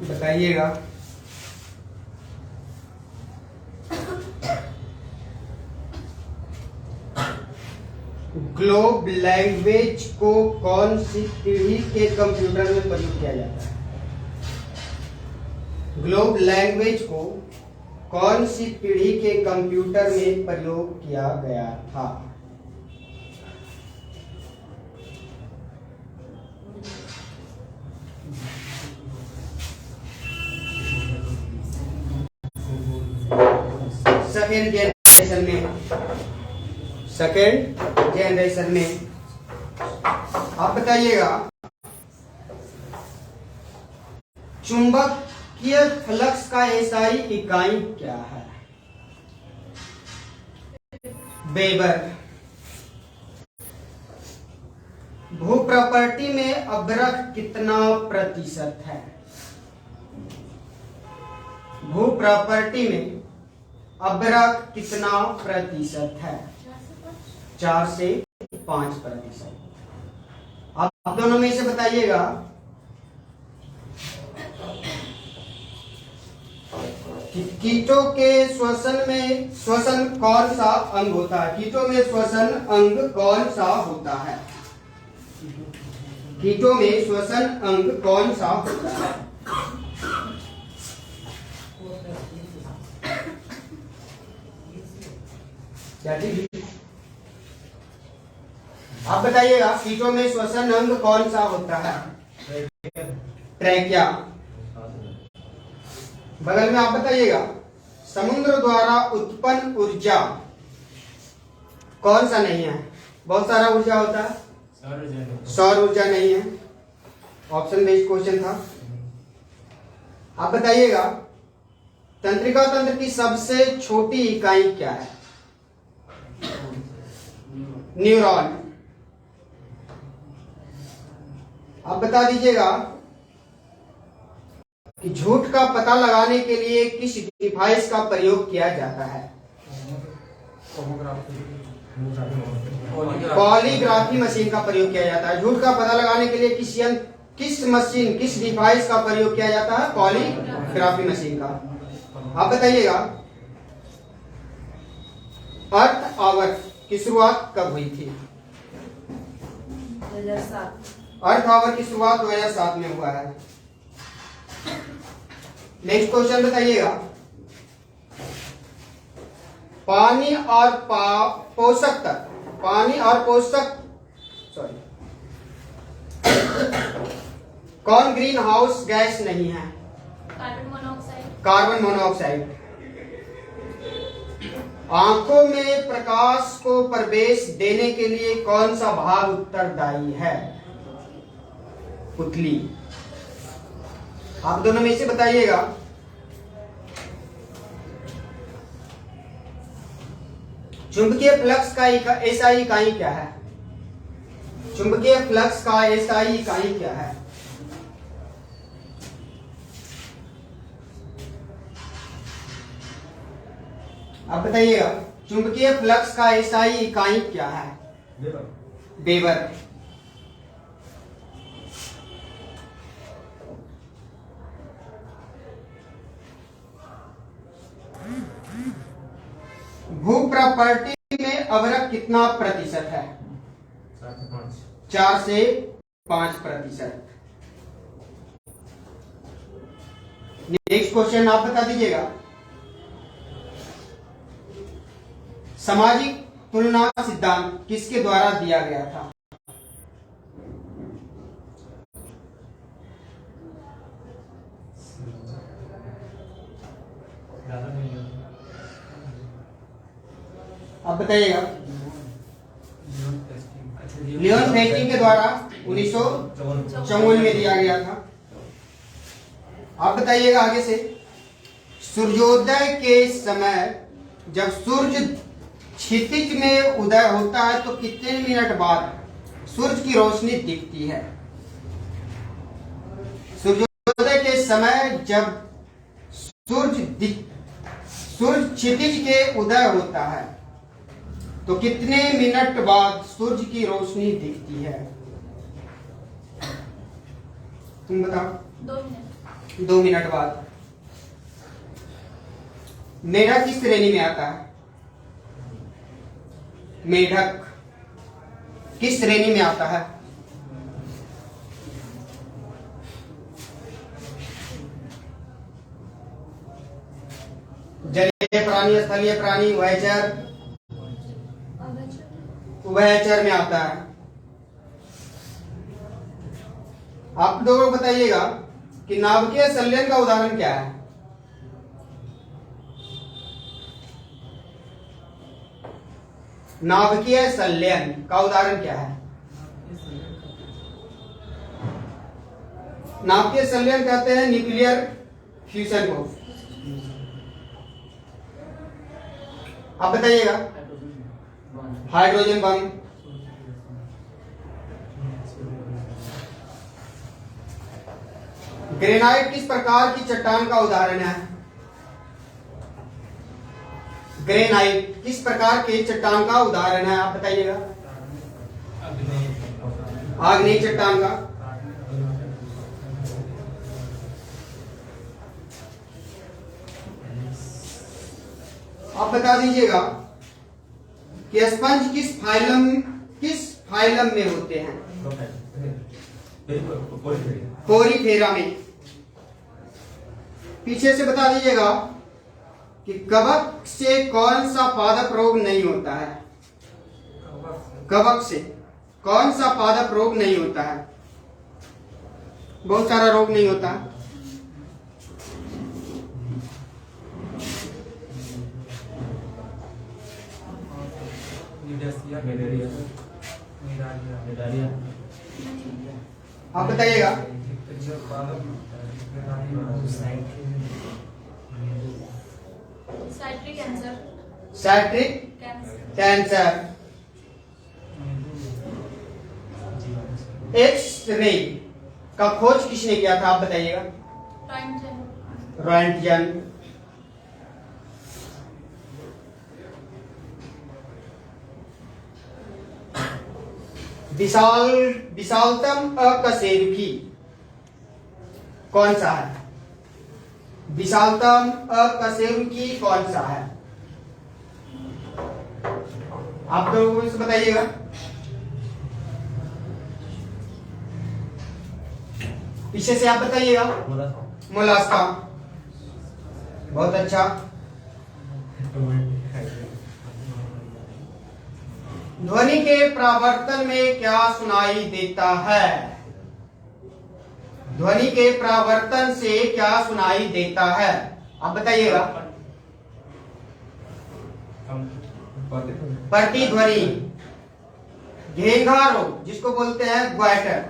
बताइएगा। Globe language को कौन सी पीढ़ी के कंप्यूटर में प्रयोग किया जाता है? ग्लोब लैंग्वेज को कौन सी पीढ़ी के कंप्यूटर में प्रयोग किया गया था? सेकेंड जनरेशन में, सेकेंड जनरेशन में। आप बताइएगा, चुंबकीय फ्लक्स का एसआई इकाई क्या है? वेबर। भू प्रॉपर्टी में अवरक्त कितना प्रतिशत है? भू प्रॉपर्टी में अवरक्त कितना प्रतिशत है? 4 से 5%। आप दोनों में से बताइएगा, कीटों के श्वसन कौन सा अंग होता है? कीटों में श्वसन अंग कौन सा होता है? कीटों में श्वसन अंग कौन सा होता है? क्या ठीक? आप बताइएगा, कीटों में श्वसन अंग कौन सा होता है? ट्रैकिया। बगल में आप बताइएगा, समुद्र द्वारा उत्पन्न ऊर्जा कौन सा नहीं है? बहुत सारा ऊर्जा होता है, सौर ऊर्जा नहीं है। ऑप्शन बेस्ड क्वेश्चन था। आप बताइएगा, तंत्रिका तंत्र की सबसे छोटी इकाई क्या है? न्यूरॉन। आप बता दीजिएगा कि झूठ का पता लगाने के लिए किस डिवाइस का प्रयोग किया जाता है? पॉलीग्राफी मशीन का प्रयोग किया जाता है। झूठ का पता लगाने के लिए किस डिवाइस का प्रयोग किया जाता है? पॉलीग्राफी मशीन का। आप बताइएगा, अर्थ आवर की शुरुआत कब हुई थी? 2007। अर्थ आवर की शुरुआत 2007 में हुआ है। नेक्स्ट क्वेश्चन बताइएगा, पानी और पोषक तत्व, पानी और पोषक कौन ग्रीन हाउस गैस नहीं है? Carbon monoxide. Carbon monoxide. आंखों में प्रकाश को प्रवेश देने के लिए कौन सा भाग उत्तरदायी है? पुतली। आप दोनों में से बताइएगा, चुंबकीय फ्लक्स का एसआई इकाई क्या है? चुंबकीय फ्लक्स का एसआई इकाई क्या है? आप बताइएगा, चुंबकीय फ्लक्स का एसआई इकाई क्या है? वेबर। भू प्रॉपर्टी में अवरक्त कितना प्रतिशत है? 4 से 5%। नेक्स्ट क्वेश्चन आप बता दीजिएगा, सामाजिक तुलना सिद्धांत किसके द्वारा दिया गया था? आप बताइएगा। लियोन फेस्टिंग के द्वारा 1954 में दिया गया था। आप बताइएगा आगे से, सूर्योदय के समय जब सूर्य क्षितिज में उदय होता है तो कितने मिनट बाद सूर्य की रोशनी दिखती है? सूर्योदय के समय जब सूर्य क्षितिज के उदय होता है तो कितने मिनट बाद सूर्य की रोशनी दिखती है? तुम बताओ। 2 मिनट। 2 मिनट बाद। मेढक किस श्रेणी में आता है? मेढक किस श्रेणी में आता है? जलीय प्राणी, स्थलीय प्राणी, उभयचर? उभयचर में आता है। आप लोग बताइएगा कि नाभिकीय संलयन का उदाहरण क्या है? नाभिकीय संलयन का उदाहरण क्या है? नाभिकीय संलयन कहते हैं न्यूक्लियर फ्यूजन को। आप बताइएगा। Hydrogen bomb. ग्रेनाइट किस प्रकार की चट्टान का उदाहरण है? ग्रेनाइट किस प्रकार के चट्टान का उदाहरण है? आप बताइएगा। आग्नेय चट्टान का। आप बता दीजिएगा कि स्पंज किस फाइलम में होते हैं? पोरीफेरा में। पीछे से बता दीजिएगा कि कवक से कौन सा पादप रोग नहीं होता है? कवक से कौन सा पादप रोग नहीं होता है? बहुत सारा रोग नहीं होता। आप बताइएगा। साइट्रिक कैंसर। साइट्रिक कैंसर। एक्स-रे का खोज किसने किया था? आप बताइएगा। रॉन्टजन। विशालतम अकशेरुकी कौन सा है? विशालतम अकशेरुकी कौन सा है? आप लोगों को बताइएगा। पीछे से आप बताइएगा। मोलास्का। बहुत अच्छा। ध्वनि के परावर्तन में क्या सुनाई देता है? ध्वनि के परावर्तन से क्या सुनाई देता है? आप बताइएगा। प्रतिध्वनि। घेंघा रोग जिसको बोलते हैं ग्वाइटर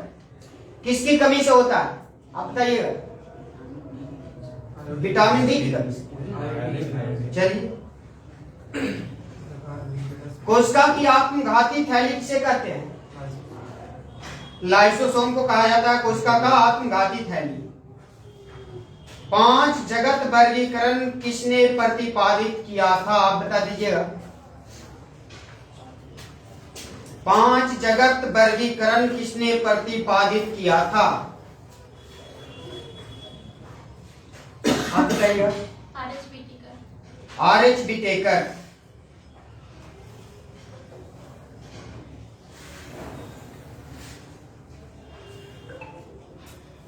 किसकी कमी से होता है? आप बताइएगा। विटामिन डी की कमी से। चलिए। कोशिका की आत्मघाती थैली किसे कहते हैं? लाइसोसोम को कहा जाता है कोशिका का आत्मघाती थैली। 5 जगत वर्गीकरण किसने प्रतिपादित किया था? आप बता दीजिएगा। 5 जगत वर्गीकरण किसने प्रतिपादित किया था? आप बताइएगा। R H. Whittaker.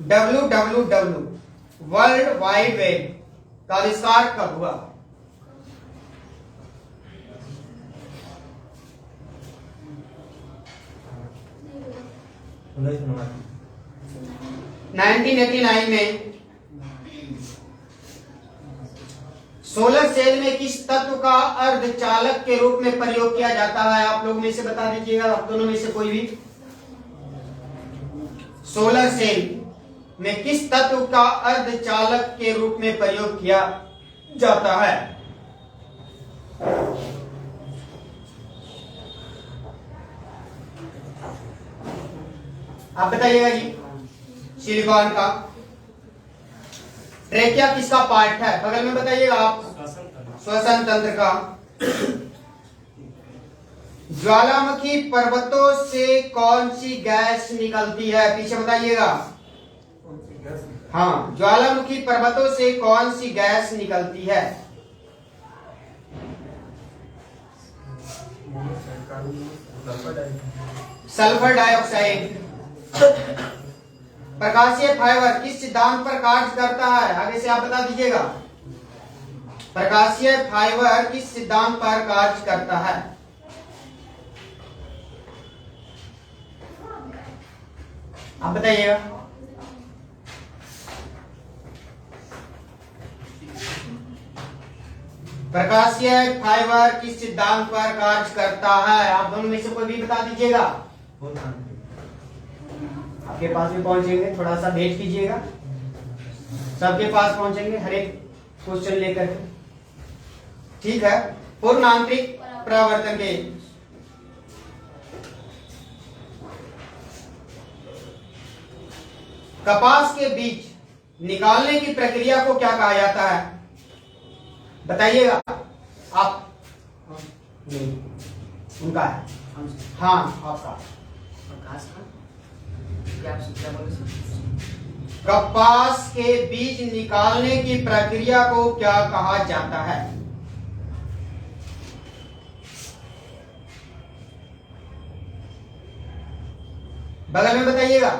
WWW world wide web का आविष्कार कब हुआ? नाइनटीन 1989 में। सोलर सेल में किस तत्व का अर्धचालक के रूप में प्रयोग किया जाता है? आप लोग में से बता दीजिएगा। आप दोनों में से कोई भी। सोलर सेल में किस तत्व का अर्धचालक के रूप में प्रयोग किया जाता है? आप बताइएगा जी। सिलिकॉन का। ट्रेकिया किसका पार्ट है? बगल में बताइएगा आप। श्वसन तंत्र का। ज्वालामुखी पर्वतों से कौन सी गैस निकलती है? पीछे बताइएगा। हाँ, ज्वालामुखी पर्वतों से कौन सी गैस निकलती है? Sulphur dioxide. प्रकाशीय फाइबर किस सिद्धांत पर कार्य करता है? आगे से आप बता दीजिएगा। प्रकाशीय फाइबर किस सिद्धांत पर कार्य करता है? आप बताइएगा। प्रकाशीय फाइबर किस सिद्धांत पर कार्य करता है? आप दोनों में से कोई भी बता दीजिएगा। आपके पास भी पहुंचेंगे, थोड़ा सा वेट कीजिएगा। सबके पास पहुंचेंगे हर एक क्वेश्चन लेकर के। ठीक है। पूर्ण आंतरिक परावर्तन के कपास के बीज निकालने की प्रक्रिया को क्या कहा जाता है? बताइएगा आप। नहीं, उनका है। हाँ, आपका। कपास के बीज निकालने की प्रक्रिया को क्या कहा जाता है? बगल में बताइएगा।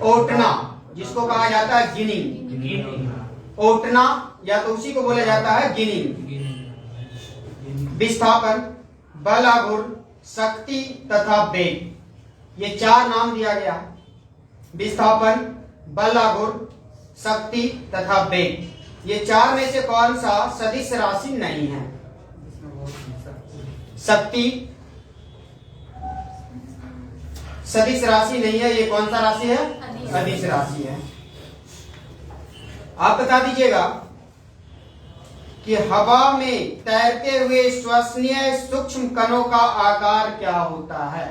ओटना, जिसको कहा जाता है गिनिंग। ओटना या तो उसी को बोला जाता है गिनिंग। विस्थापन, बल आघूर्ण, शक्ति तथा वेग, ये चार नाम दिया गया। विस्थापन, बल आघूर्ण, शक्ति तथा वेग, ये चार में से कौन सा सदिश राशि नहीं है? शक्ति सदिश राशि नहीं है। ये कौन सा राशि है? सदिश राशि है। आप बता दीजिएगा कि हवा में तैरते हुए श्वसनीय सूक्ष्म कणों का आकार क्या होता है?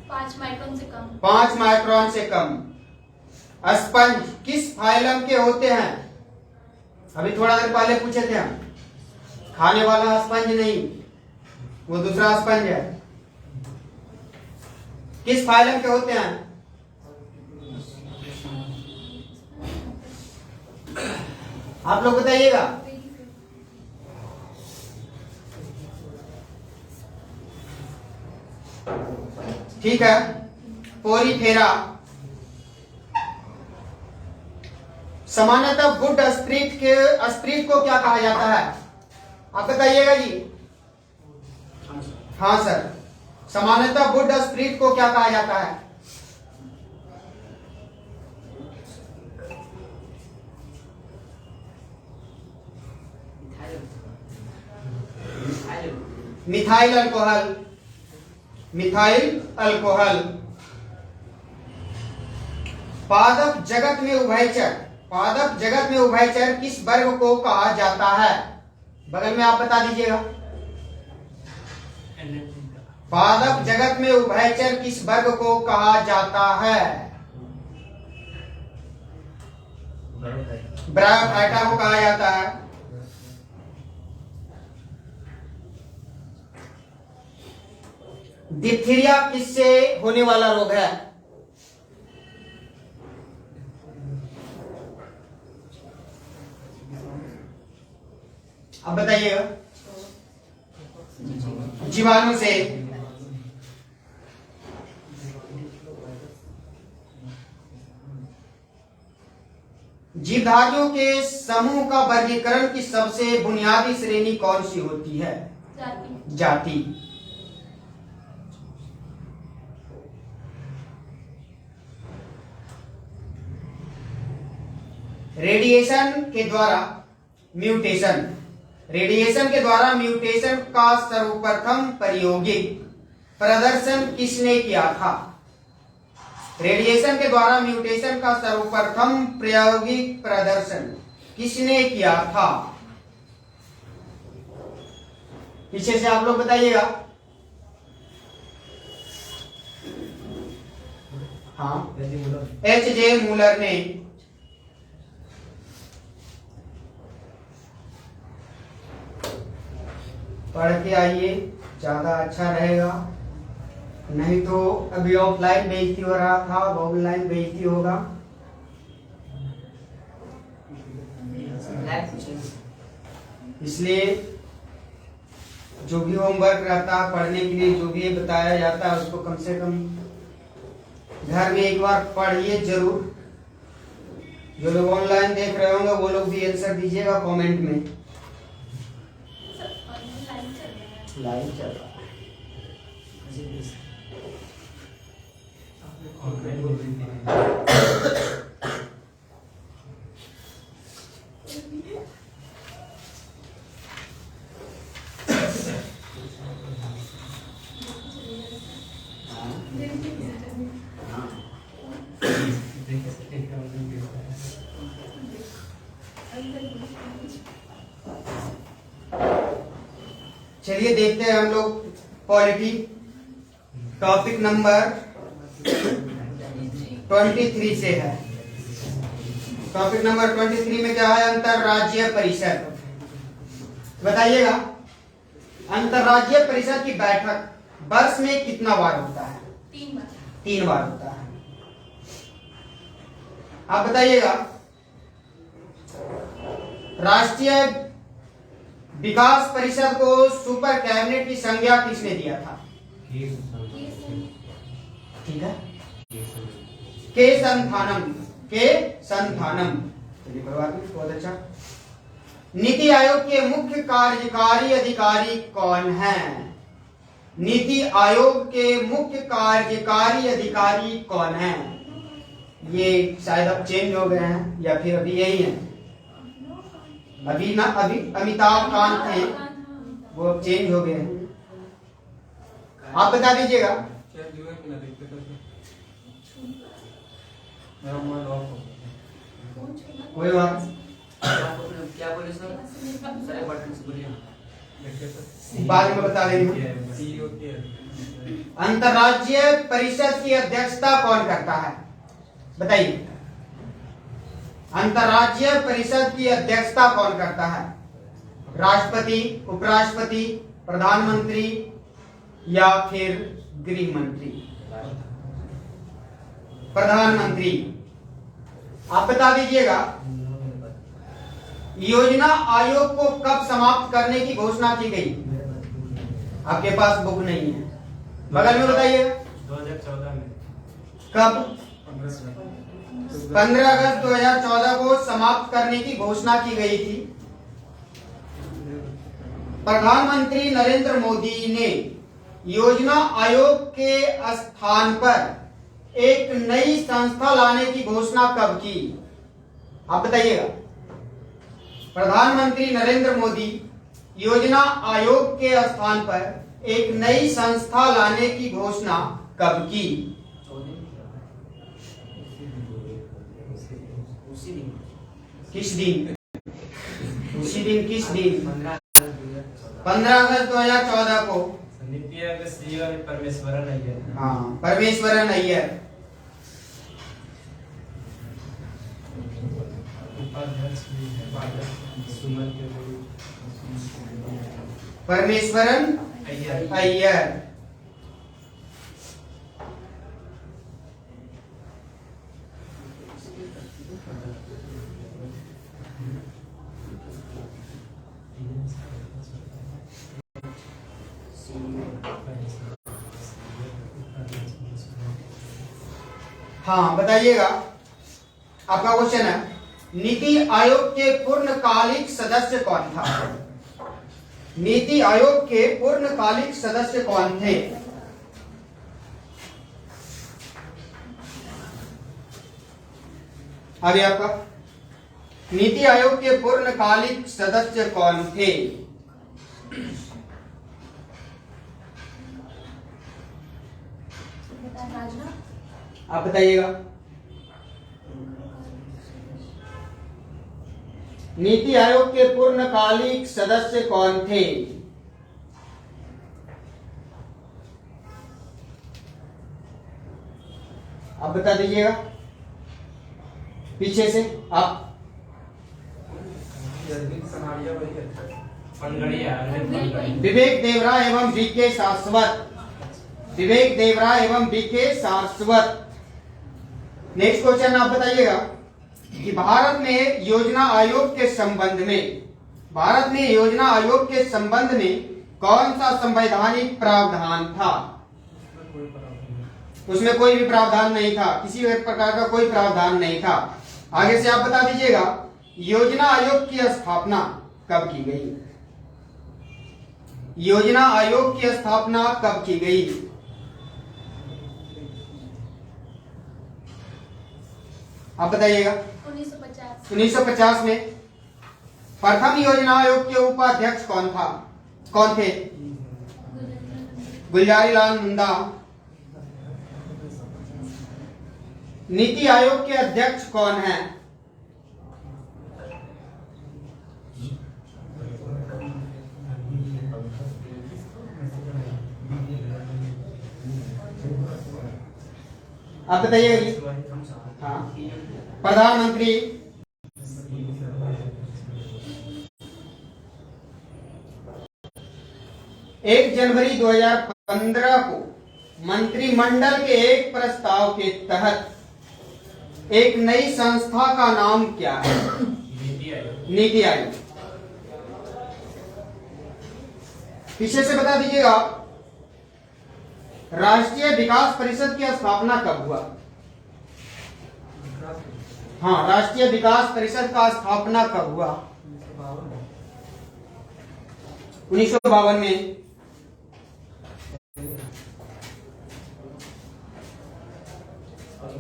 5 माइक्रोन से कम। 5 माइक्रोन से कम। स्पंज किस फाइलम के होते हैं? अभी थोड़ा देर पहले पूछे थे हम। खाने वाला स्पंज नहीं, वो दूसरा स्पंज है। किस फाइलम के होते हैं? आप लोग बताइएगा। ठीक है। पोरीफेरा। सामान्यतः वुड स्प्रिट को क्या कहा जाता है? आप बताइएगा जी। हाँ सर, सामान्यतः वुड स्प्रिट को क्या कहा जाता है? Methyl alcohol. Methyl alcohol. पादप जगत में उभयचर, पादप जगत में उभयचर किस वर्ग को कहा जाता है? बगल में आप बता दीजिएगा। पादप जगत में उभयचर किस वर्ग को कहा जाता है? ब्रायोफाइटा को कहा जाता है। डिप्थीरिया किससे होने वाला रोग है? अब बताइएगा। जीवाणु से। जीवधारियों के समूह का वर्गीकरण की सबसे बुनियादी श्रेणी कौन सी होती है? जाति। रेडिएशन के द्वारा म्यूटेशन, रेडिएशन के द्वारा म्यूटेशन का सर्वप्रथम प्रायोगिक प्रदर्शन किसने किया था? रेडिएशन के द्वारा म्यूटेशन का सर्वप्रथम प्रायोगिक प्रदर्शन किसने किया था? पीछे से आप लोग बताइएगा। हाँ, H.J. मूलर ने पढ़ के आइए, ज्यादा अच्छा रहेगा। नहीं तो अभी ऑफलाइन बेइज्जती हो रहा था, अब ऑनलाइन बेइज्जती होगा। इसलिए जो भी होमवर्क रहता है पढ़ने के लिए, जो भी ये बताया जाता है उसको कम से कम घर में एक बार पढ़िए जरूर। जो लोग ऑनलाइन देख रहे होंगे वो लोग भी आंसर दीजिएगा कमेंट में। लाइव चल रहा है। चलिए देखते हैं हम लोग पॉलिटी टॉपिक नंबर 23 से है। टॉपिक नंबर 23 में क्या है? अंतरराज्यीय परिषद। बताइएगा, अंतरराज्यीय परिषद की बैठक वर्ष में कितना बार होता है? 3 बार। 3 बार होता है। आप बताइएगा, राष्ट्रीय विकास परिषद को सुपर कैबिनेट की संज्ञा किसने दिया था? ठीक है, के संथानम। चलिए बहुत अच्छा। नीति आयोग के मुख्य कार्यकारी अधिकारी कौन है? नीति आयोग के मुख्य कार्यकारी अधिकारी कौन है? ये शायद अब चेंज हो गए हैं या फिर अभी यही है। अभी अमिताभ कांत थे, वो अब चेंज हो गए हैं। आप बता दीजिएगा। कोई बात क्या बोले सर? सारे बटन से बोलिए, बाद में बता देंगे। अंतरराज्यीय परिषद की अध्यक्षता कौन करता है? बताइए, अंतरराज्यीय परिषद की अध्यक्षता कौन करता है? राष्ट्रपति, उपराष्ट्रपति, प्रधानमंत्री या फिर गृह मंत्री? प्रधानमंत्री। आप बता दीजिएगा, योजना आयोग को कब समाप्त करने की घोषणा की गई? आपके पास बुक नहीं है, बगल में बताइए। 2014 में। कब? 15 अगस्त 2014 को समाप्त करने की घोषणा की गई थी। प्रधानमंत्री नरेंद्र मोदी ने योजना आयोग के स्थान पर एक नई संस्था लाने की घोषणा कब की? आप बताइएगा। प्रधानमंत्री नरेंद्र मोदी योजना आयोग के स्थान पर एक नई संस्था लाने की घोषणा कब की? किस दिन? उसी दिन किस दिन? 15 अगस्त 2014 को। नीति आयोग के सीईओ परमेश्वरन अय्यर। हाँ, परमेश्वरन अय्यर। परमेश्वरन अय्यर। हाँ बताइएगा, आपका क्वेश्चन है, नीति आयोग के पूर्णकालिक सदस्य कौन था? नीति आयोग के पूर्णकालिक सदस्य कौन थे? आगे आपका, नीति आयोग के पूर्णकालिक सदस्य कौन थे? आप बताइएगा। नीति आयोग के पूर्णकालिक सदस्य कौन थे? अब बता दीजिएगा पीछे से आप। विवेक देवरा एवं बीके सारस्वत, विवेक देवरा एवं बीके सारस्वत। नेक्स्ट क्वेश्चन आप बताइएगा कि भारत में योजना आयोग के संबंध में, भारत में योजना आयोग के संबंध में कौन सा संवैधानिक प्रावधान था? उसमें कोई भी प्रावधान नहीं था, किसी भी प्रकार का कोई प्रावधान नहीं था। आगे से आप बता दीजिएगा योजना आयोग की स्थापना कब की गई? योजना आयोग की स्थापना कब की गई? आप बताइएगा। 1950। 1950 में प्रथम योजना आयोग के उपाध्यक्ष कौन थे? गुलजारीलाल नंदा। नीति आयोग के अध्यक्ष कौन हैं? आप बताइएगा। हाँ, प्रधानमंत्री। 1 जनवरी 2015 को मंत्रिमंडल के एक प्रस्ताव के तहत एक नई संस्था का नाम क्या है? नीति आयोग। पीछे से बता दीजिएगा राष्ट्रीय विकास परिषद की स्थापना कब हुआ? हाँ, राष्ट्रीय विकास परिषद का स्थापना कब हुआ? 1952 में।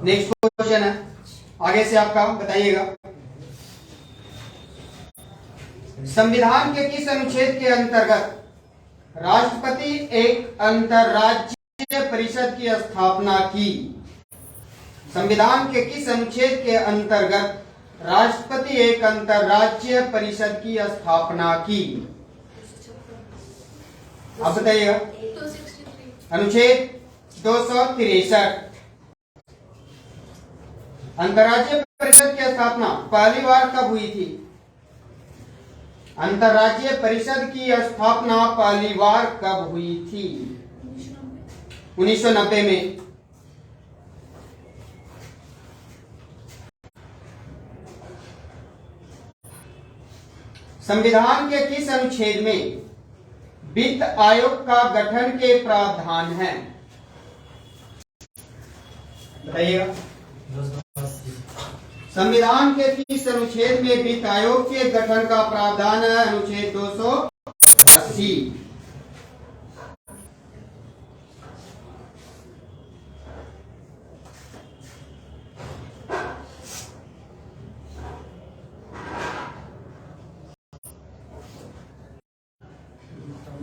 नेक्स्ट क्वेश्चन है, आगे से आपका बताइएगा। संविधान के किस अनुच्छेद के अंतर्गत राष्ट्रपति एक अंतरराज्यीय परिषद की स्थापना की? संविधान के किस अनुच्छेद के अंतर्गत राष्ट्रपति एक अंतरराज्यीय परिषद की स्थापना की? आप बताइएगा। 263। अनुच्छेद 263। अंतरराज्यीय परिषद की स्थापना पहली बार कब हुई थी? अंतरराज्यीय परिषद की स्थापना पहली बार कब हुई थी? 1990 में। संविधान के किस अनुच्छेद में वित्त आयोग का गठन के प्रावधान हैं? बताइएगा। संविधान के किस अनुच्छेद में वित्त आयोग के गठन का प्रावधान है? अनुच्छेद 280।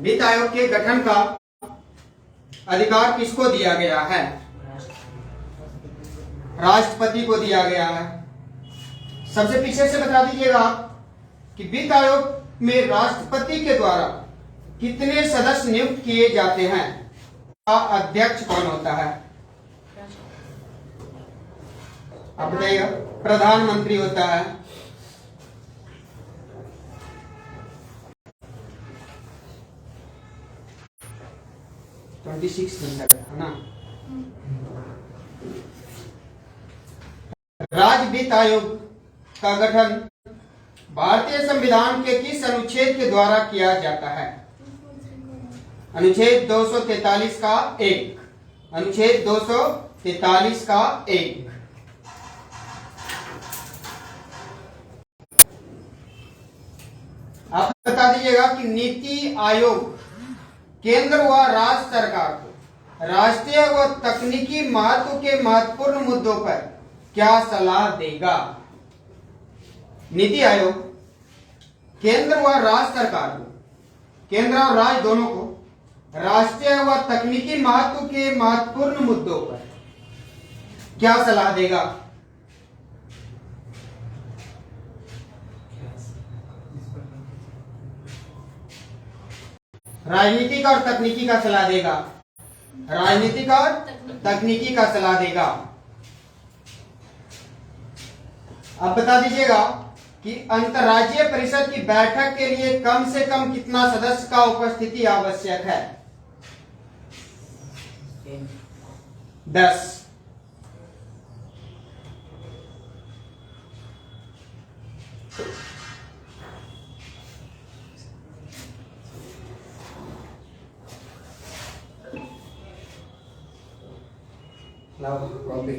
वित्त आयोग के गठन का अधिकार किसको दिया गया है? राष्ट्रपति को दिया गया है। सबसे पीछे से बता दीजिएगा कि वित्त आयोग में राष्ट्रपति के द्वारा कितने सदस्य नियुक्त किए जाते हैं? अध्यक्ष कौन होता है? आप बताइएगा। प्रधानमंत्री होता है। है ना। राज्य वित्त आयोग का गठन भारतीय संविधान के किस अनुच्छेद के द्वारा किया जाता है? अनुच्छेद 243 का 1। अनुच्छेद 243 का 1। आप बता दीजिएगा कि नीति आयोग केंद्र व राज्य सरकार को राष्ट्रीय व तकनीकी महत्व के महत्वपूर्ण मुद्दों पर क्या सलाह देगा? नीति आयोग केंद्र व राज्य सरकार को, केंद्र और राज्य दोनों को राष्ट्रीय व तकनीकी महत्व के महत्वपूर्ण मुद्दों पर क्या सलाह देगा? राजनीतिक और तकनीकी का सलाह देगा। राजनीतिक और तकनीकी का सलाह देगा। अब बता दीजिएगा कि अंतर्राज्यीय परिषद की बैठक के लिए कम से कम कितना सदस्य का उपस्थिति आवश्यक है? 10। लाओ कॉपी।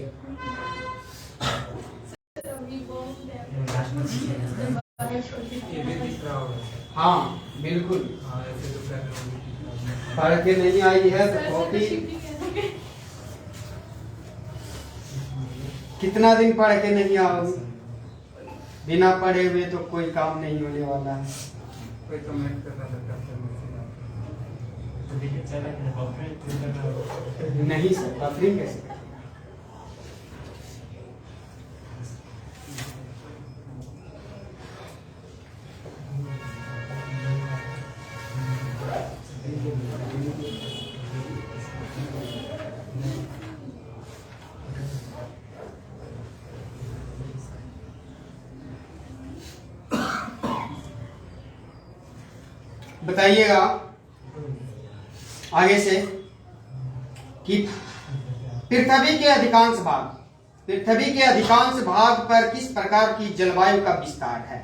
हाँ बिल्कुल, पढ़ के नहीं आई है तो कॉपी कितना दिन पढ़ के नहीं आओगे? बिना पढ़े हुए तो कोई काम नहीं होने वाला है। कोई कमेंट कर रहा था नहीं सर, बफरिंग कैसे करें? बताइएगा आगे से कि पृथ्वी के अधिकांश भाग पर किस प्रकार की जलवायु का विस्तार है?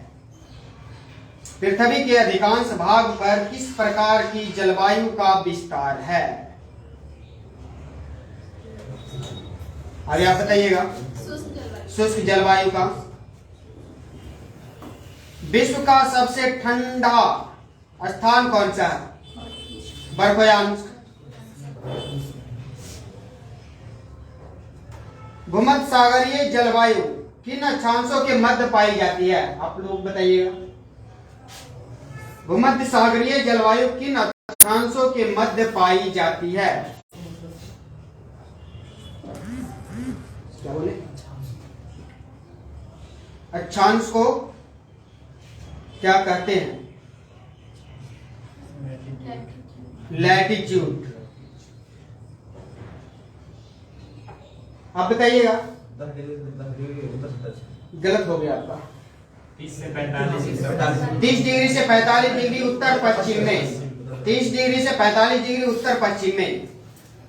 पृथ्वी के अधिकांश भाग पर किस प्रकार की जलवायु का विस्तार है? आगे आप बताइएगा। शुष्क जलवायु का। विश्व का सबसे ठंडा स्थान कौन सा है? बर्फयान। भूमध्य सागरीय जलवायु किन अक्षांशों के मध्य पाई जाती है? आप लोग बताइएगा। भूमध्य सागरीय जलवायु किन अक्षांशों के मध्य पाई जाती है? क्या बोले? अक्षांश को क्या कहते हैं? लैटिट्यूड। आप बताइएगा। गलत हो गया आपका। 30 से 45 30 डिग्री से 45 डिग्री उत्तर पश्चिम में। 30 डिग्री से 45 डिग्री उत्तर पश्चिम में।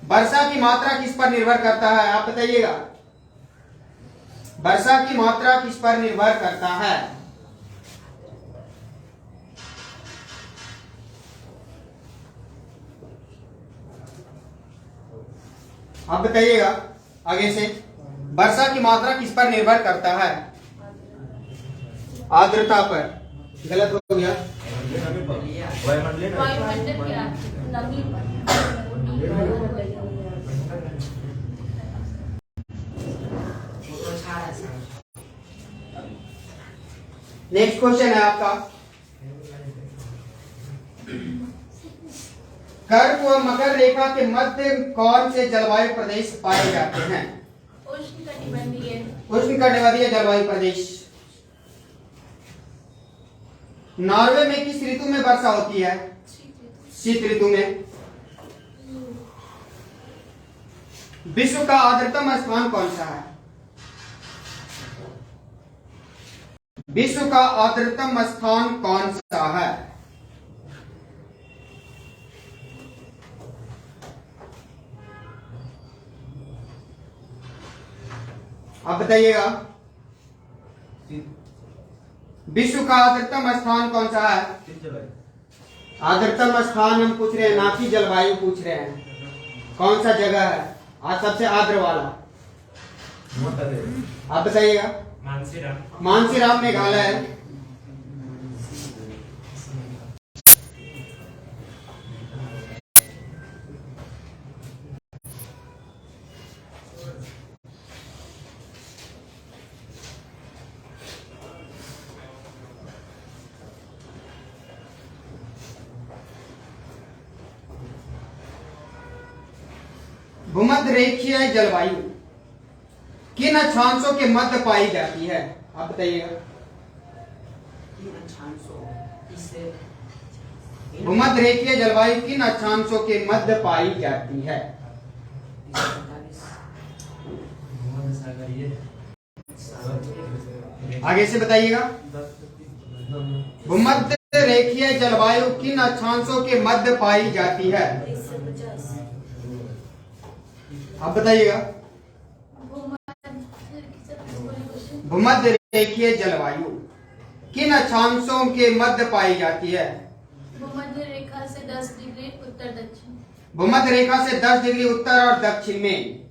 वर्षा की मात्रा किस पर निर्भर करता है? आप बताइएगा। वर्षा की मात्रा किस पर निर्भर करता है? आप बताइएगा आगे से। वर्षा की मात्रा किस पर निर्भर करता है? आर्द्रता पर। गलत हो गया। वायुमंडल की नमी पर। नेक्स्ट क्वेश्चन है आपका। कर्क व मकर रेखा के मध्य कौन से जलवायु प्रदेश पाए जाते हैं? उष्णकटिबंधीय जलवायु प्रदेश। नॉर्वे में किस ऋतु में वर्षा होती है? शीत ऋतु में। विश्व का आर्द्रतम स्थान कौन सा है? विश्व का आर्द्रतम स्थान कौन सा है? आप बताइएगा। विश्व का आर्द्रतम स्थान कौन सा है? आर्द्रतम स्थान हम पूछ रहे हैं, ना कि जलवायु पूछ रहे हैं। कौन सा जगह है आज सबसे आर्द्र वाला? आप बताइएगा। मानसीराम मेघालय है। भूमध्य रेखीय जलवायु किन अक्षांशों के मध्य पाई जाती है? आप बताइएगा। भूमध्य रेखीय जलवायु किन अक्षांशों के मध्य पाई जाती है? आगे से बताइएगा। भूमध्य रेखीय जलवायु किन अक्षांशों के मध्य पाई जाती है? आप बताइएगा। भूमध्य रेखीय जलवायु किन अक्षांशों के मध्य पाई जाती है? भूमध्य रेखा से 10 डिग्री उत्तर दक्षिण। भूमध्य रेखा से 10 डिग्री उत्तर और दक्षिण में।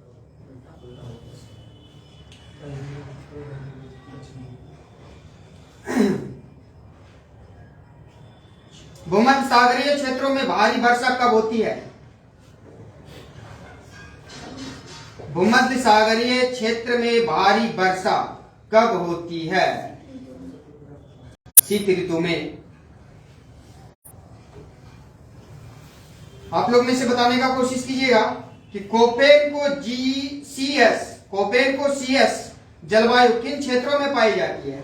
भूमध्य सागरीय क्षेत्रों में भारी वर्षा कब होती है? भूमध्य सागरीय क्षेत्र में भारी वर्षा कब होती है? शीत ऋतु में। आप लोग में से बताने का कोशिश कीजिएगा कि कोपेर्निकस जलवायु किन क्षेत्रों में पाई जाती है?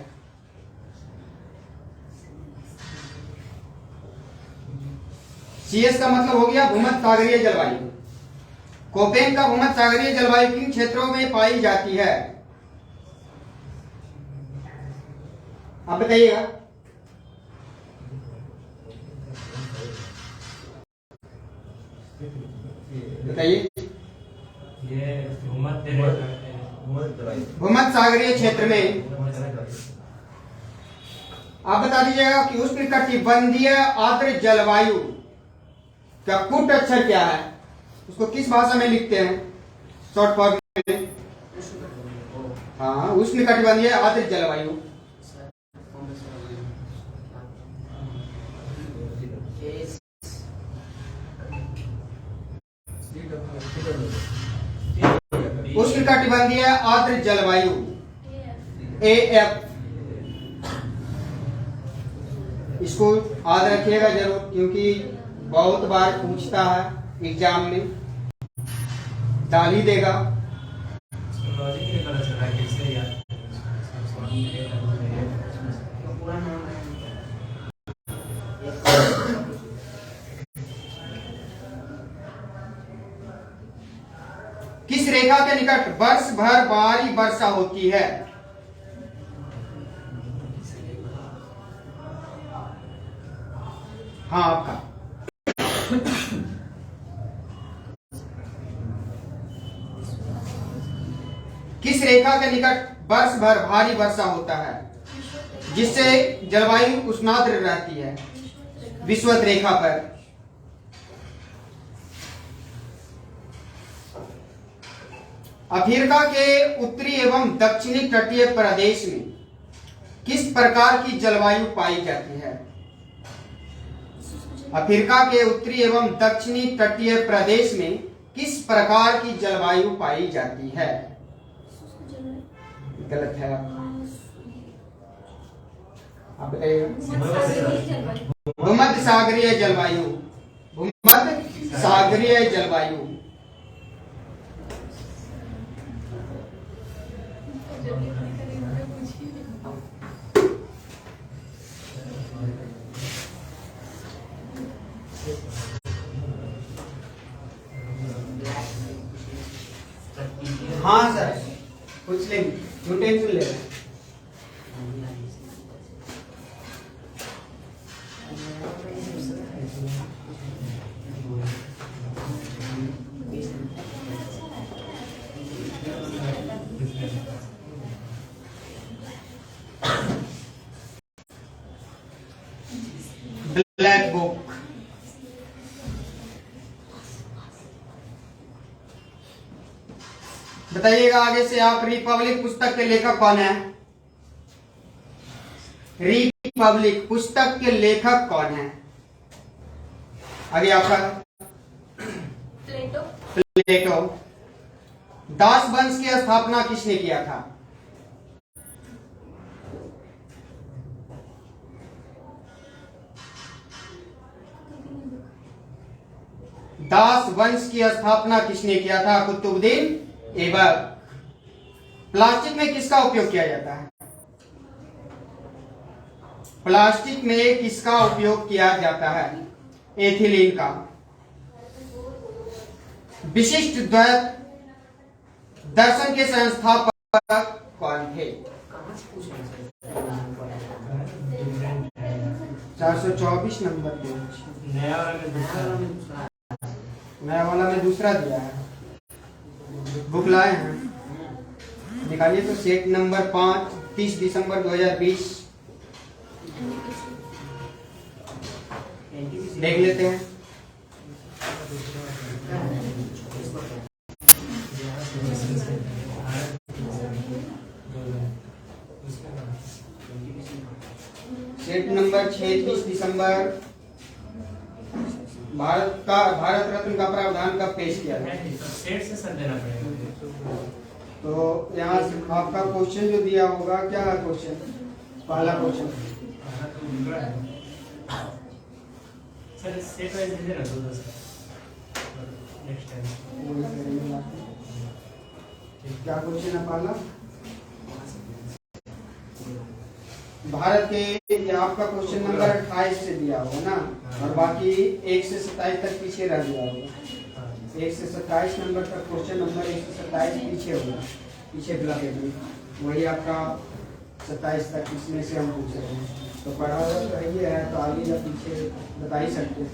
सीएस का मतलब हो गया भूमध्य सागरीय जलवायु। कोपेन का भूमध्य सागरीय जलवायु किन क्षेत्रों में पाई जाती है? आप बताइएगा। बताइए। ये भूमध्य सागरीय क्षेत्र में। आप बता दीजिएगा कि उष्णकटिबंधीय आर्द्र जलवायु का कूट अक्षर क्या है? उसको किस भाषा में लिखते हैं? शॉर्ट फॉर्म में। हाँ, उष्णकटिबंधीय आर्द्र जलवायु। उष्णकटिबंधीय आर्द्र जलवायु AF। इसको याद रखिएगा जरूर, क्योंकि बहुत बार पूछता है एग्जाम में, डाल ही देगा। किस रेखा के निकट वर्ष भर भारी वर्षा होती है? हाँ, आपका। किस रेखा के निकट वर्ष भर भारी वर्षा होता है जिससे जलवायु उष्णाद्र रहती है? विषुवत रेखा पर। अफ्रीका के उत्तरी एवं दक्षिणी तटीय प्रदेश में किस प्रकार की जलवायु पाई जाती है? अफ्रीका के उत्तरी एवं दक्षिणी तटीय प्रदेश में किस प्रकार की जलवायु पाई जाती है? गलत है। आप बताइए। भूमध्य सागरीय जलवायु। भूमध्य सागरीय जलवायु। हाँ सर, पूछ लेंगे, क्यों टेंशन ले रहे हैं? Black book. बताइएगा आगे से आप। रिपब्लिक पुस्तक के लेखक कौन है? रिपब्लिक पुस्तक के लेखक कौन है? आगे आपका। प्लेटो। दास वंश की स्थापना किसने किया था? दास वंश की स्थापना किसने किया था? कुतुबुद्दीन ऐबक। प्लास्टिक में किसका उपयोग किया जाता है? प्लास्टिक में किसका उपयोग किया जाता है? एथिलीन का। विशिष्ट द्वैत दर्शन के संस्थापक कौन थे? कहाँ से पूछ रहे हैं सर? 424 नंबर पे। नया वाला में नया वाला दूसरा में दूसरा है। नया वाला में दूसरा दिया है। बुक लाए हैं, निकालिए तो। सेट नंबर 5, 30 दिसंबर 2020 देख लेते हैं। सेट नंबर 6, 30 दिसंबर। भारत रत्न का प्रावधान कब पेश किया था? सेट से सर देना पड़ेगा। तो यहाँ से आपका क्वेश्चन जो दिया होगा, क्या है क्वेश्चन? पहला क्वेश्चन सर सेट वाइज दे देना 2 सर नेक्स्ट टाइम। क्या क्वेश्चन है पहला? भारत के, ये आपका क्वेश्चन नंबर 28 से दिया होगा ना, और बाकी 1 से 27 तक पीछे रह गया होगा। 1 से 27 नंबर तक क्वेश्चन नंबर 1 से 27 पीछे होगा, पीछे ब्लैकेट में, वही आपका 27 तक इसमें से हम पूछ रहे हैं। तो पढ़ा हुआ तो ये है, तो आगे या पीछे बता ही सकते हैं।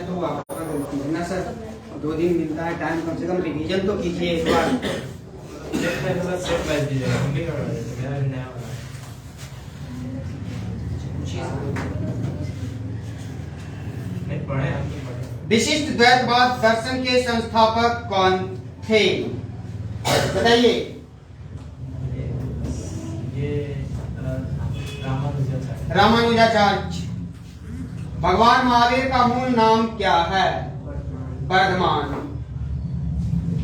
तो आपका गलती है ना सर, 2 दिन मिलता है टाइम, कम से कम रिवीजन तो कीजिए एक बार। सेट में थोड़ा सेट वाइज दीजिएगा, हम भी करवा देते हैं। मेरा भी नया वाला नहीं पढ़े, हम तो पढ़े। विशिष्ट द्वैतवाद दर्शन के संस्थापक कौन थे? बताइए। ये रामानुजाचार्य। रामानुजाचार्य। भगवान महावीर का मूल नाम क्या है? वर्धमान।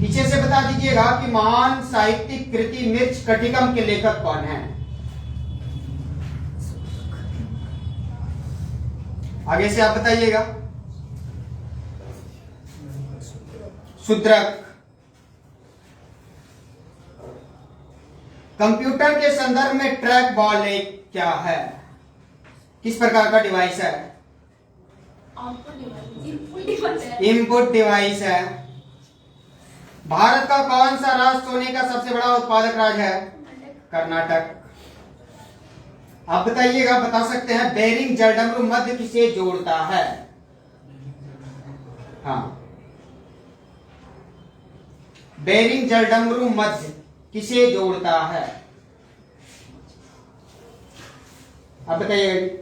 पीछे से बता दीजिएगा कि महान साहित्यिक कृति मिर्च कटिकम के लेखक कौन है? आगे से आप बताइएगा। शूद्रक। कंप्यूटर के संदर्भ में ट्रैक बॉल एक क्या है? किस प्रकार का डिवाइस है? इनपुट डिवाइस है। भारत का कौन सा राज्य सोने का सबसे बड़ा उत्पादक राज्य है? कर्नाटक। आप बताइएगा, बता सकते हैं बेरिंग जलडमरू मध्य किसे जोड़ता है? हाँ, बेरिंग जलडमरू मध्य किसे जोड़ता है? आप बताइएगा।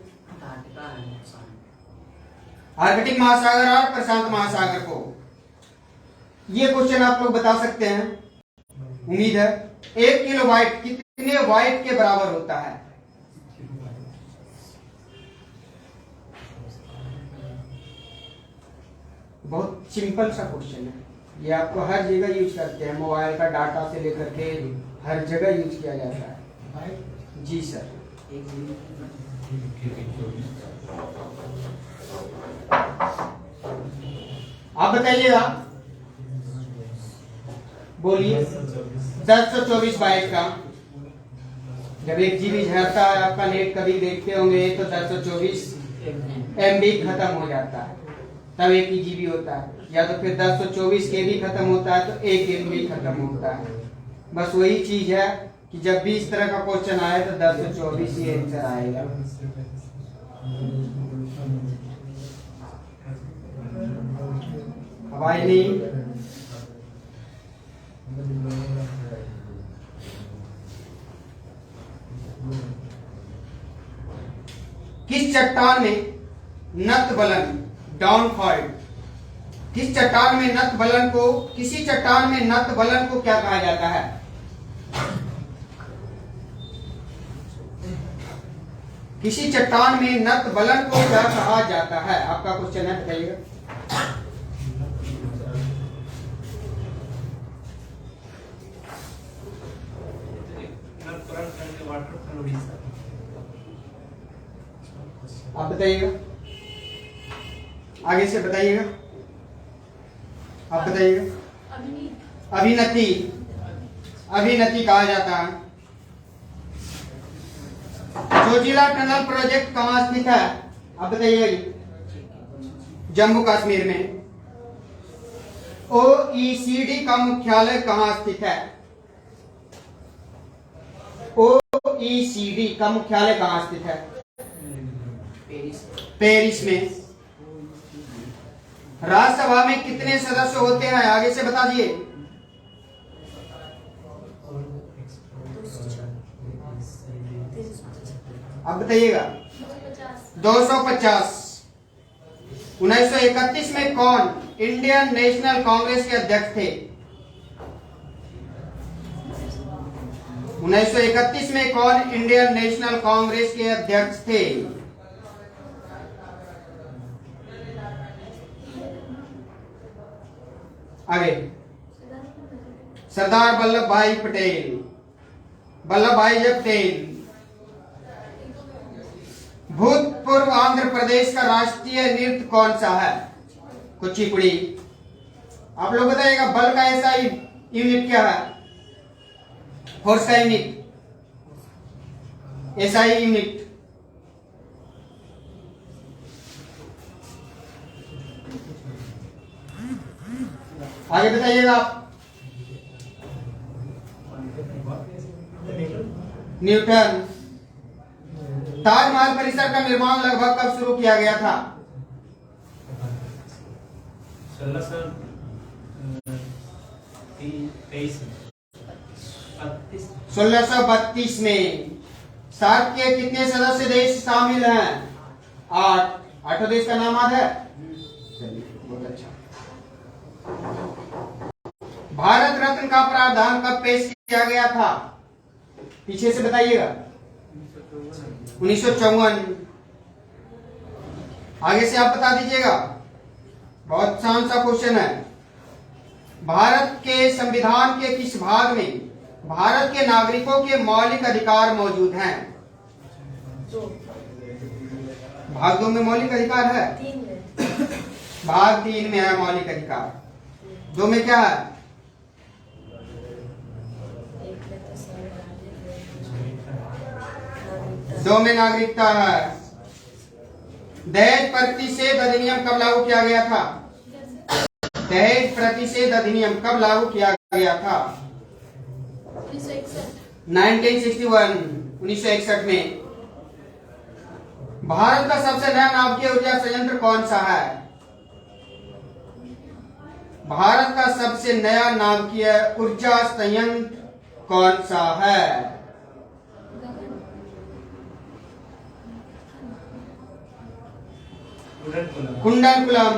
आर्कटिक महासागर और प्रशांत महासागर को। ये क्वेश्चन आप लोग बता सकते हैं, उम्मीद है। 1 किलोबाइट कितने बाइट के बराबर होता है? बहुत सिंपल सा क्वेश्चन है, ये आपको हर जगह यूज करते हैं, मोबाइल का डाटा से लेकर के हर जगह यूज किया जाता है। जी सर। आप बताइएगा, बोलिए। 1024 बाइट का। जब 1 GB झड़ता है आपका नेट, कभी देखते होंगे तो 1024 MB खत्म हो जाता है, तब 1 GB होता है। या तो फिर 1024 KB खत्म होता है तो 1 MB खत्म होता है। बस वही चीज है कि जब भी इस तरह का क्वेश्चन आए तो 1024 ही आंसर आएगा। अब आई नहीं। किस चट्टान में नत बलन डाउनफॉल, किस चट्टान में नत बलन को, किसी चट्टान में नत बलन को क्या कहा जाता है? किसी चट्टान में नत बलन को क्या कहा जाता है? आपका क्वेश्चन है, बताइएगा। आप बताइएगा, आगे से बताइएगा। आप बताइएगा। अभिनति, अभिनति कहा जाता है। जोजिला टनल प्रोजेक्ट कहाँ स्थित है? आप बताइएगा। जम्मू कश्मीर में। OECD का मुख्यालय कहाँ स्थित है? OECD का मुख्यालय कहाँ स्थित है? पेरिस में। राज्यसभा में कितने सदस्य होते हैं, आगे से बता दिए। अब बताइएगा। 250। 1931 में कौन इंडियन नेशनल कांग्रेस के अध्यक्ष थे? 1931 में कौन इंडियन नेशनल कांग्रेस के अध्यक्ष थे? आगे। सरदार वल्लभ भाई पटेल, वल्लभ भाई पटेल। भूतपूर्व आंध्र प्रदेश का राष्ट्रीय नृत्य कौन सा है? कुचिपुड़ी। आप लोग बताइएगा बल का ऐसा यूनिट क्या है? फोर्स का यूनिट, ऐसा ही यूनिट। आगे बताइएगा आप। न्यूटन। ताजमहल परिसर का निर्माण लगभग कब शुरू किया गया था? 1632 में। सार्क के कितने सदस्य देश शामिल हैं? 8। 8 देश का नाम याद है? बहुत अच्छा। भारत रत्न का प्रावधान कब पेश किया गया था? पीछे से बताइएगा। 1954। आगे से आप बता दीजिएगा, बहुत आसान सा क्वेश्चन है। भारत के संविधान के किस भाग में भारत के नागरिकों के मौलिक अधिकार मौजूद हैं? भाग 2 में मौलिक अधिकार है? भाग 3 में है मौलिक अधिकार। 2 में क्या है? 2 में नागरिकता है। दहेज प्रतिषेध अधिनियम कब लागू किया गया था? दहेज प्रतिषेध अधिनियम कब लागू किया गया था? 1961। 1961 में। भारत का सबसे नया नाभिकीय ऊर्जा संयंत्र कौन सा है? भारत का सबसे नया नाभिकीय ऊर्जा संयंत्र कौन सा है? कुंडलकुलम।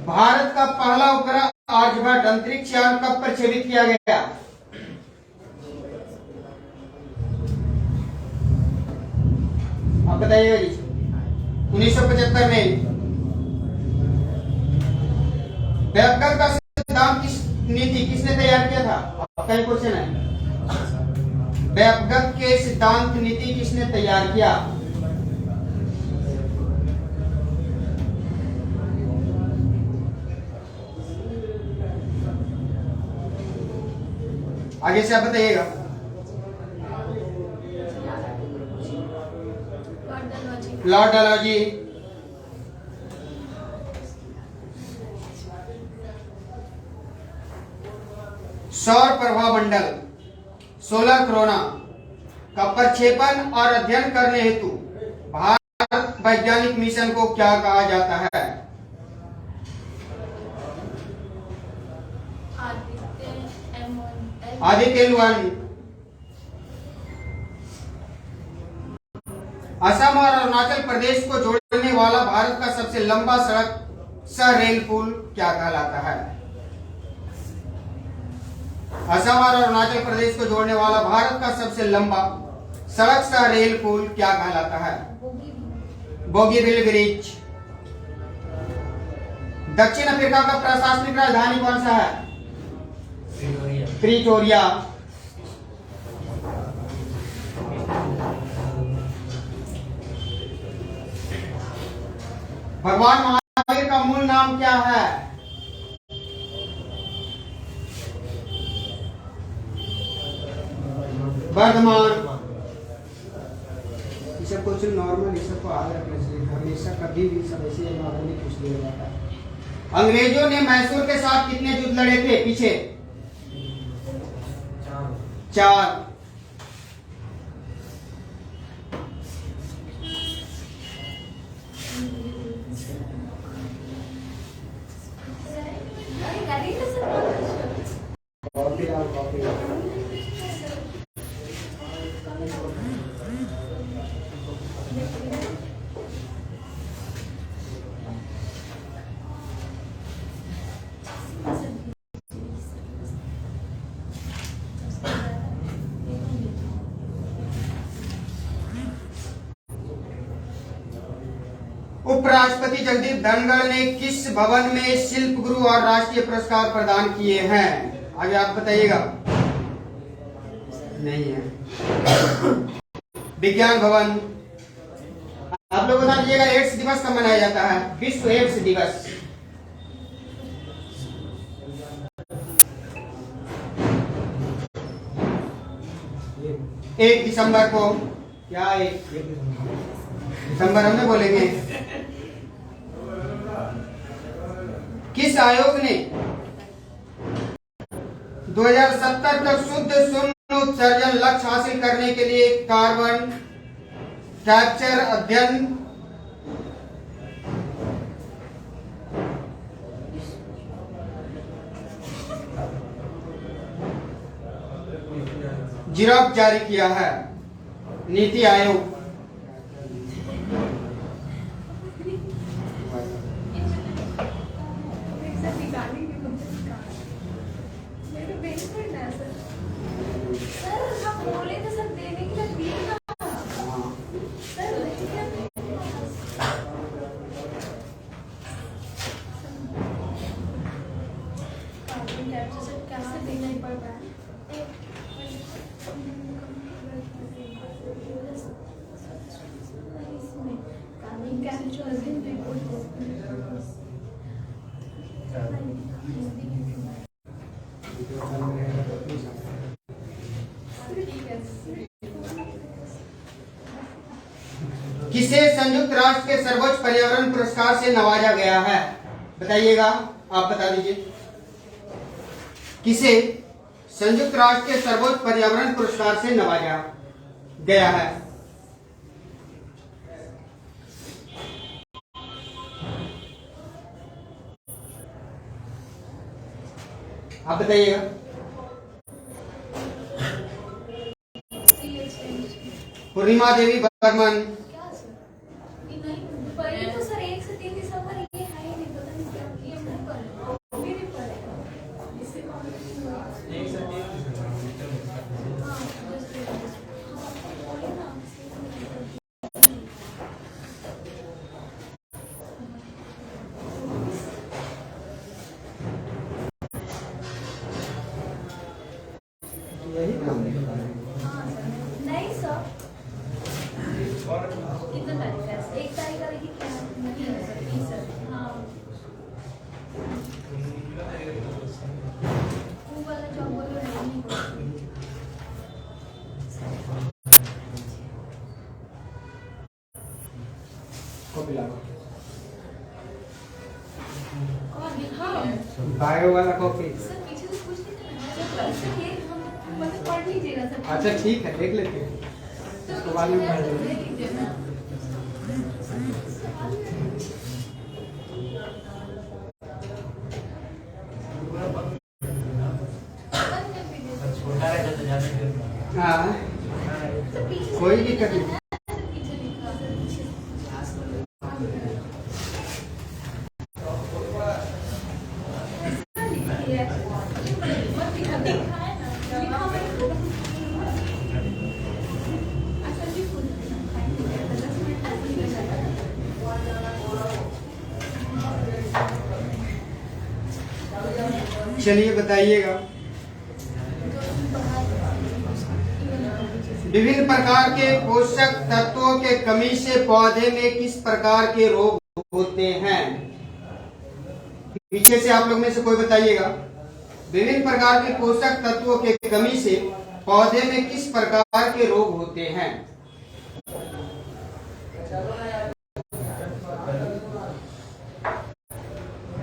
भारत का पहला उपग्रह आर्यभट्ट अंतरिक्ष यान कब प्रक्षेपित किया गया? आप बताइएगा जी। 1975 में। व्यापक का सिद्धांत नीति किसने तैयार किया था? आपका क्वेश्चन है। व्यापक के सिद्धांत नीति किसने तैयार किया? आगे से आप बताइएगा। लॉर्ड डलहौजी। सौर प्रभामंडल सोलर कोरोना का प्रक्षेपण और अध्ययन करने हेतु भारत वैज्ञानिक मिशन को क्या कहा जाता है? आदित्य L1। असम और अरुणाचल प्रदेश को जोड़ने वाला भारत का सबसे लंबा सड़क सह रेल पुल क्या कहलाता है? असम और अरुणाचल प्रदेश को जोड़ने वाला भारत का सबसे लंबा सड़क सह रेल पुल क्या कहलाता है? बोगीबिल ब्रिज। दक्षिण अफ्रीका का प्रशासनिक राजधानी कौन सा है? प्रिटोरिया। भगवान महावीर का मूल नाम क्या है? वर्धमान। ये सब क्वेश्चन नॉर्मल, ये सबको याद रखना चाहिए हमेशा, कभी भी सब ऐसे नॉर्मली पूछ लिया जाता है। अंग्रेजों ने मैसूर के साथ कितने युद्ध लड़े थे पीछे? 4। उपराष्ट्रपति जगदीप धनखड़ ने किस भवन में शिल्प गुरु और राष्ट्रीय पुरस्कार प्रदान किए हैं? आगे आप बताइएगा। नहीं है। विज्ञान भवन। आप लोग बता दीजिएगा एड्स दिवस कब मनाया जाता है? विश्व एड्स दिवस। एक दिसंबर को। क्या 1 दिसंबर हमने बोलेंगे। किस आयोग ने 2070 तक शुद्ध शून्य उत्सर्जन लक्ष्य हासिल करने के लिए कार्बन कैप्चर अध्ययन जिराफ जारी किया है? नीति आयोग। किसे संयुक्त राष्ट्र के सर्वोच्च पर्यावरण पुरस्कार से नवाजा गया है? बताइएगा, आप बता दीजिए। किसे संयुक्त राष्ट्र के सर्वोच्च पर्यावरण पुरस्कार से नवाजा गया है? आप बताइएगा। पूर्णिमा देवी बर्मन। नहीं सर, कितना तारीख है? 1 तारीख का देखिए क्या नहीं है सर, 20 सर। हाँ, वो वाला जॉब बोलो नहीं बायो वाला कॉपी। सर पीछे से कुछ नहीं करना, मतलब पढ़ लीजिएगा सर। अच्छा ठीक है, देख लेते हैं। तो बाद में पढ़ लेंगे। देख लीजिए ना। हाँ, कोई दिक्कत नहीं। चलिए बताइएगा। विभिन्न प्रकार के पोषक तत्वों के कमी से पौधे में किस प्रकार के रोग होते हैं? पीछे से आप लोग में से कोई बताइएगा। विभिन्न प्रकार के पोषक तत्वों के कमी से पौधे में किस प्रकार के रोग होते हैं?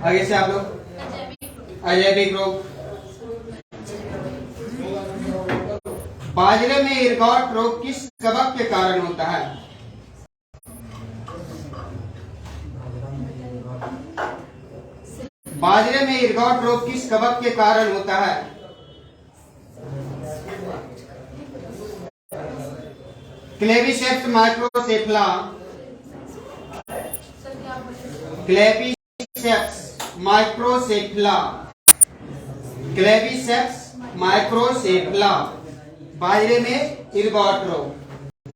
आगे से आप लोग अजैविक रोग। बाजरे में इरगॉट रोग किस कवक के कारण होता है? बाजरे में इरगॉट रोग किस कवक के कारण होता है? क्लेविसेप्स माइक्रोसेफला, क्लेविसेप्स माइक्रोसेफला, क्लेविसेप्स माइक्रोसेफला, बाजरे में इरगॉट रोग,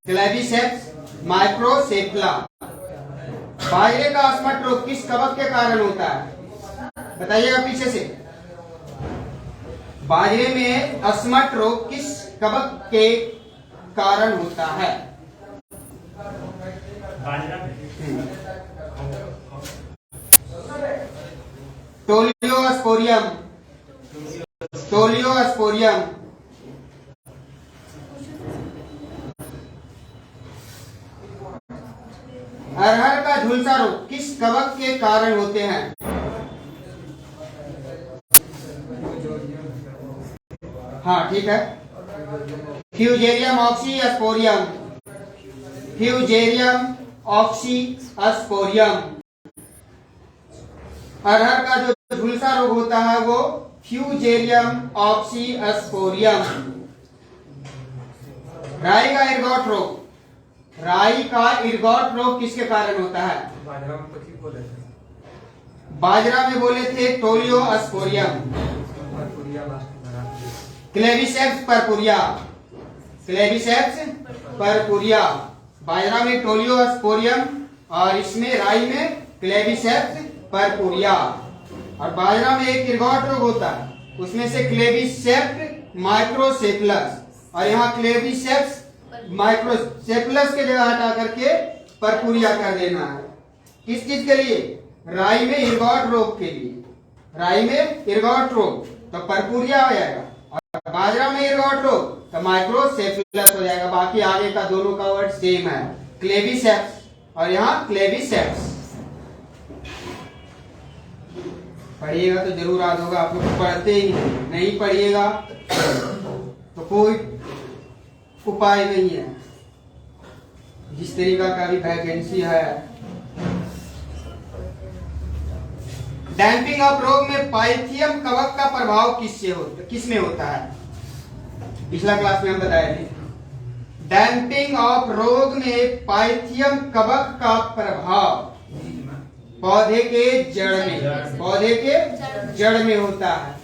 क्लेविसेप्स माइक्रोसेफला। बाजरे का अस्मट रोग किस कवक के कारण होता है? बताइएगा पीछे से। बाजरे में अस्मट रोग किस कवक के कारण होता है? टोलियोस्पोरियम, टोलियोस्पोरियम। अरहर का झुलसा रोग किस कवक के कारण होते हैं? हाँ ठीक है, फ्यूजेरियम ऑक्सीस्पोरियम, फ्यूजेरियम ऑक्सीस्पोरियम। अरहर का जो झुलसा रोग होता है वो फ्यूजेरियम ऑक्सीस्पोरियम। राई का इरगॉट रोग, राई का इरगॉट रोग किसके कारण होता है? बाजरा में बोले थे टोलियोस्पोरियम। Claviceps परपुरिया, Claviceps परपुरिया। बाजरा में टोलियोस्पोरियम और इसमें राई में क्लेविसेप्स परपुरिया। और बाजरा में एक इरगॉट रोग होता है, उसमें से क्लेविसेप्स माइक्रोसेफलस, और यहाँ क्लेविसेप्स माइक्रोसेफलस के जगह हटा करके परपुरिया कर देना है। किस चीज के लिए? राई में इरगॉट रोग के लिए। राई में इरगॉट रोग तो परपुरिया हो जाएगा, और बाजरा में इरगॉट रोग तो माइक्रोसेफलस हो जाएगा। बाकी आगे का दोनों का वर्ड सेम है, क्लेविसेप्स और यहाँ क्लेविसेप्स। पढ़िएगा तो जरूर याद होगा। आप लोग पढ़ते ही नहीं पढ़िएगा तो कोई उपाय नहीं है। जिस तरीका का भी वैकेंसी है। डैम्पिंग ऑफ रोग में पाइथियम कवक का प्रभाव किसमें होता है? पिछला क्लास में हम बताए थे। डैम्पिंग ऑफ रोग में पाइथियम कवक का प्रभाव पौधे के जड़ में, पौधे के जड़ में होता है।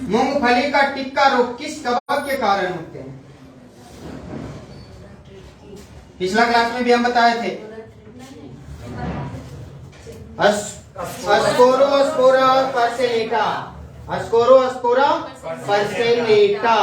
मूंगफली का टिक्का रोग किस कवक के कारण होते हैं? पिछला क्लास में भी हम बताए थे। अस्कोरोस्पोरा परसेनेटा, अस्कोरोस्पोरा परसेनेटा।